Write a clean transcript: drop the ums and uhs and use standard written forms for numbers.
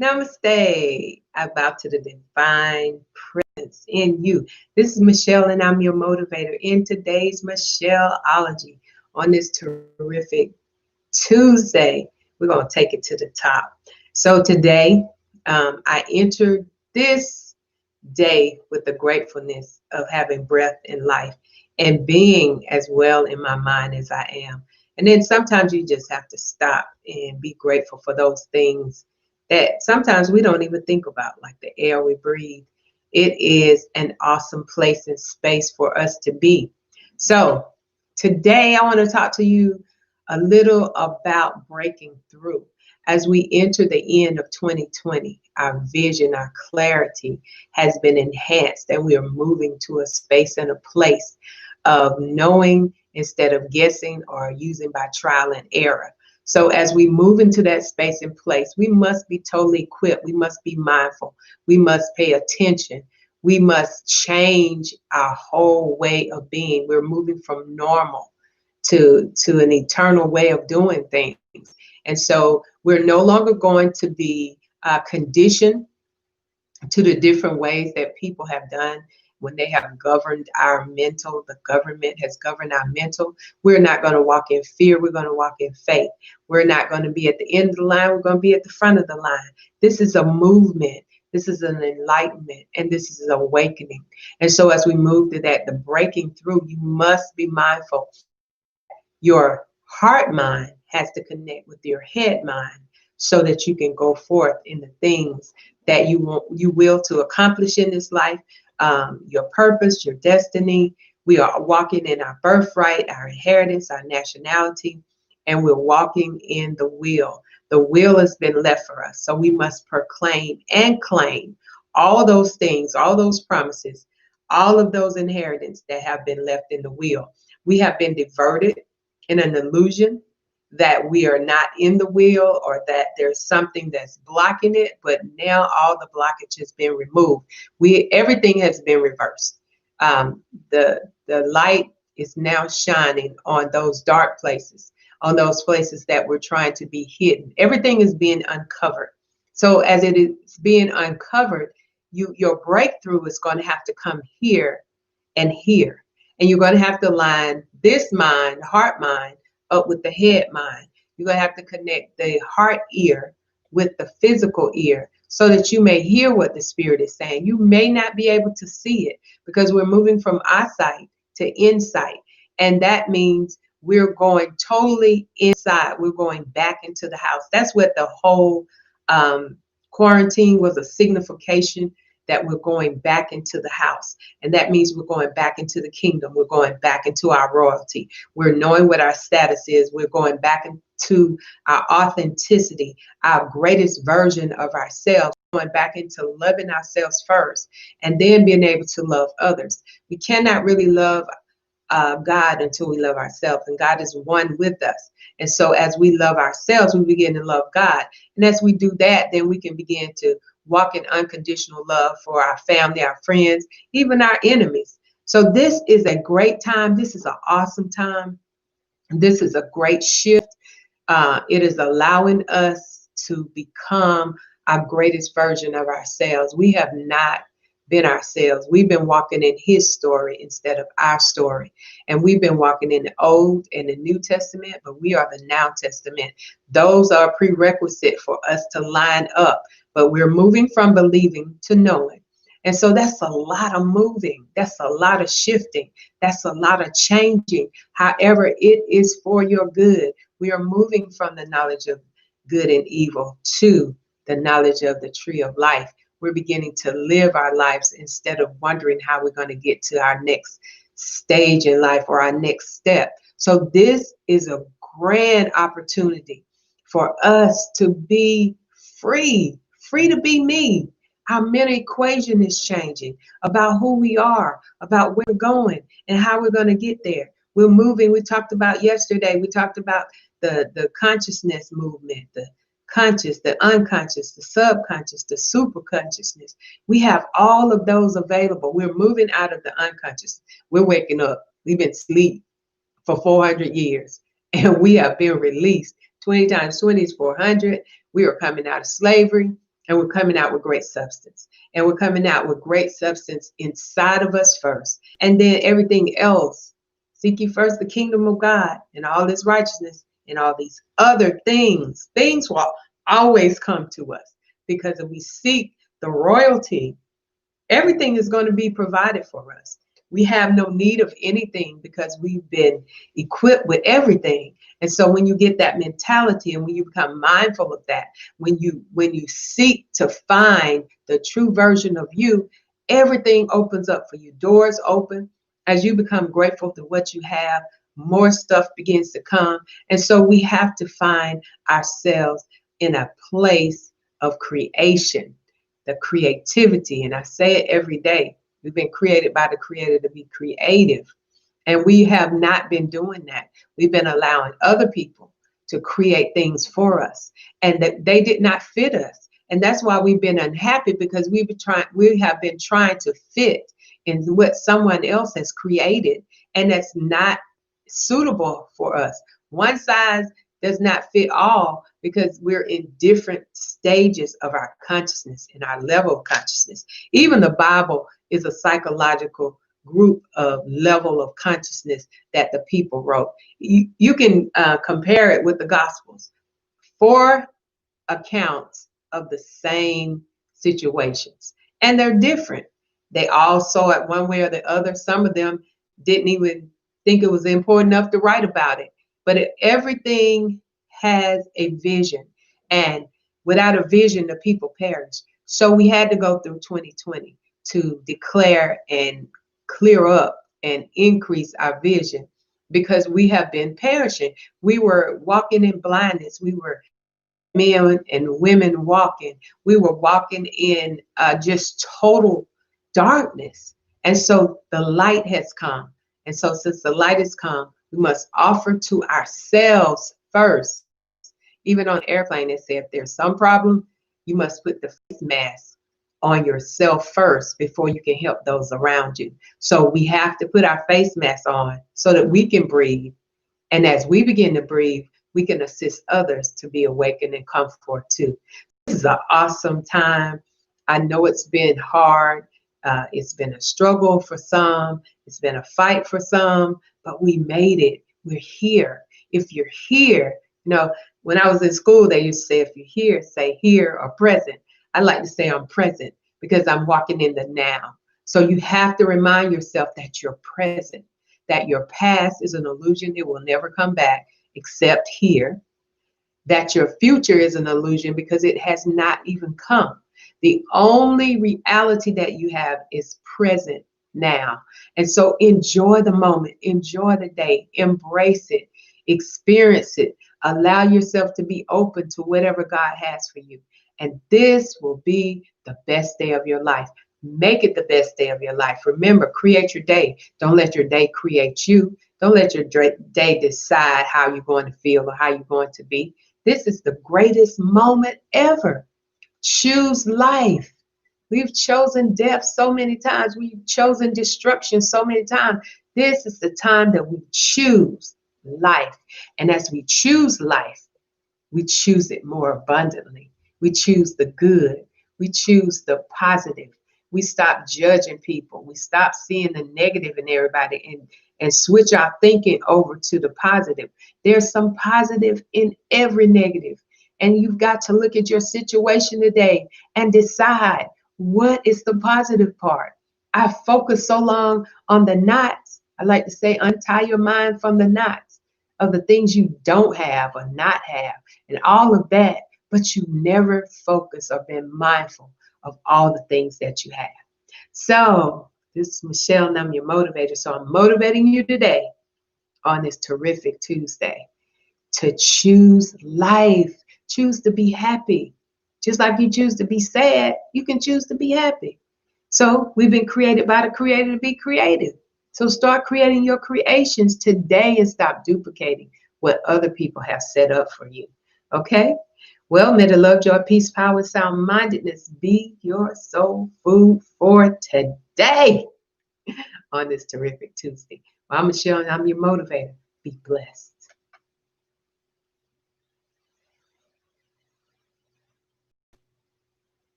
Namaste. I bow to the divine presence in you. This is Michelle, and I'm your motivator in today's Michelleology. On this terrific Tuesday, we're going to take it to the top. So today, I entered this day with the gratefulness of having breath and life and being as well in my mind as I am. And then sometimes you just have to stop and be grateful for those things that sometimes we don't even think about, like the air we breathe. It is an awesome place and space for us to be. So today I want to talk to you a little about breaking through. As we enter the end of 2020, our vision, our clarity has been enhanced, and we are moving to a space and a place of knowing instead of guessing or using by trial and error. So as we move into that space and place, we must be totally equipped. We must be mindful. We must pay attention. We must change our whole way of being. We're moving from normal to an eternal way of doing things. And so we're no longer going to be conditioned to the different ways that people have done when they have governed our mental. The government has governed our mental. We're not going to walk in fear. We're going to walk in faith. We're not going to be at the end of the line. We're going to be at the front of the line. This is a movement. This is an enlightenment, and this is an awakening. And so as we move to that, the breaking through, you must be mindful that your heart mind has to connect with your head mind so that you can go forth in the things that you will to accomplish in this life, your purpose, your destiny. We are walking in our birthright, our inheritance, our nationality, and we're walking in the will. The will has been left for us, so we must proclaim and claim all those things, all those promises, all of those inheritance that have been left in the will. We have been diverted in an illusion that we are not in the will or that there's something that's blocking it, but now all the blockage has been removed. Everything has been reversed. The light is now shining on those dark places, on those places that were trying to be hidden. Everything is being uncovered. So as it is being uncovered, your breakthrough is going to have to come here and here. And you're going to have to line this mind, heart mind, up with the head mind. You're going to have to connect the heart ear with the physical ear so that you may hear what the spirit is saying. You may not be able to see it because we're moving from eyesight to insight. And that means we're going totally inside. We're going back into the house. That's what the whole quarantine was, a signification that we're going back into the house. And that means we're going back into the kingdom. We're going back into our royalty. We're knowing what our status is. We're going back into our authenticity, our greatest version of ourselves, going back into loving ourselves first and then being able to love others. We cannot really love God until we love ourselves, and God is one with us. And so as we love ourselves, we begin to love God. And as we do that, then we can begin to walk in unconditional love for our family, our friends, even our enemies. So this is a great time. This is an awesome time. This is a great shift. It is allowing us to become our greatest version of ourselves. We have not been ourselves. We've been walking in his story instead of our story. And we've been walking in the Old and the New Testament, but we are the Now Testament. Those are a prerequisite for us to line up. But we're moving from believing to knowing. And so that's a lot of moving. That's a lot of shifting. That's a lot of changing. However, it is for your good. We are moving from the knowledge of good and evil to the knowledge of the tree of life. We're beginning to live our lives instead of wondering how we're going to get to our next stage in life or our next step. So this is a grand opportunity for us to be free to be me. Our mental equation is changing about who we are, about where we're going and how we're going to get there. We're moving. We talked about yesterday, we talked about the consciousness movement, the conscious, the unconscious, the subconscious, the super consciousness. We have all of those available. We're moving out of the unconscious. We're waking up. We've been asleep for 400 years and we have been released. 20 times 20 is 400. We are coming out of slavery and we're coming out with great substance. And we're coming out with great substance inside of us first. And then everything else, seek ye first the kingdom of God and all his righteousness, and all these other things will always come to us, because if we seek the royalty, everything is going to be provided for us. We have no need of anything because we've been equipped with everything. And so when you get that mentality, and when you become mindful of that, when you seek to find the true version of you, everything opens up for you. Doors open. As you become grateful to what you have, more stuff begins to come. And so we have to find ourselves in a place of creation, the creativity. And I say it every day. We've been created by the Creator to be creative. And we have not been doing that. We've been allowing other people to create things for us, and that they did not fit us. And that's why we've been unhappy, because we have been trying to fit in what someone else has created, and that's not suitable for us. One size does not fit all, because we're in different stages of our consciousness and our level of consciousness. Even the Bible is a psychological group of level of consciousness that the people wrote. You can compare it with the Gospels. 4 accounts of the same situations, and they're different. They all saw it one way or the other. Some of them didn't even think it was important enough to write about it. But everything has a vision, and without a vision, the people perish. So we had to go through 2020 to declare and clear up and increase our vision, because we have been perishing. We were walking in blindness. We were men and women walking. We were walking in just total darkness. And so the light has come. And so since the light has come, we must offer to ourselves first. Even on airplane, they say if there's some problem, you must put the face mask on yourself first before you can help those around you. So we have to put our face mask on so that we can breathe. And as we begin to breathe, we can assist others to be awakened and come forth too. This is an awesome time. I know it's been hard. It's been a struggle for some. It's been a fight for some, but we made it. We're here. If you're here, when I was in school, they used to say, if you're here, say here or present. I like to say I'm present, because I'm walking in the now. So you have to remind yourself that you're present, that your past is an illusion. It will never come back except here. That your future is an illusion, because it has not even come. The only reality that you have is present now. And so enjoy the moment, enjoy the day, embrace it, experience it, allow yourself to be open to whatever God has for you. And this will be the best day of your life. Make it the best day of your life. Remember, create your day. Don't let your day create you. Don't let your day decide how you're going to feel or how you're going to be. This is the greatest moment ever. Choose life. We've chosen death so many times. We've chosen destruction so many times. This is the time that we choose life. And as we choose life, we choose it more abundantly. We choose the good. We choose the positive. We stop judging people. We stop seeing the negative in everybody and switch our thinking over to the positive. There's some positive in every negative. And you've got to look at your situation today and decide, what is the positive part? I focus so long on the knots. I like to say, untie your mind from the knots of the things you don't have or not have and all of that. But you never focus or been mindful of all the things that you have. So this is Michelle, and I'm your motivator. So I'm motivating you today on this terrific Tuesday to choose life. Choose to be happy. Just like you choose to be sad, you can choose to be happy. So we've been created by the Creator to be creative. So start creating your creations today and stop duplicating what other people have set up for you. Okay? Well, may the love, joy, peace, power, sound-mindedness be your soul food for today on this terrific Tuesday. Well, I'm Michelle, and I'm your motivator. Be blessed.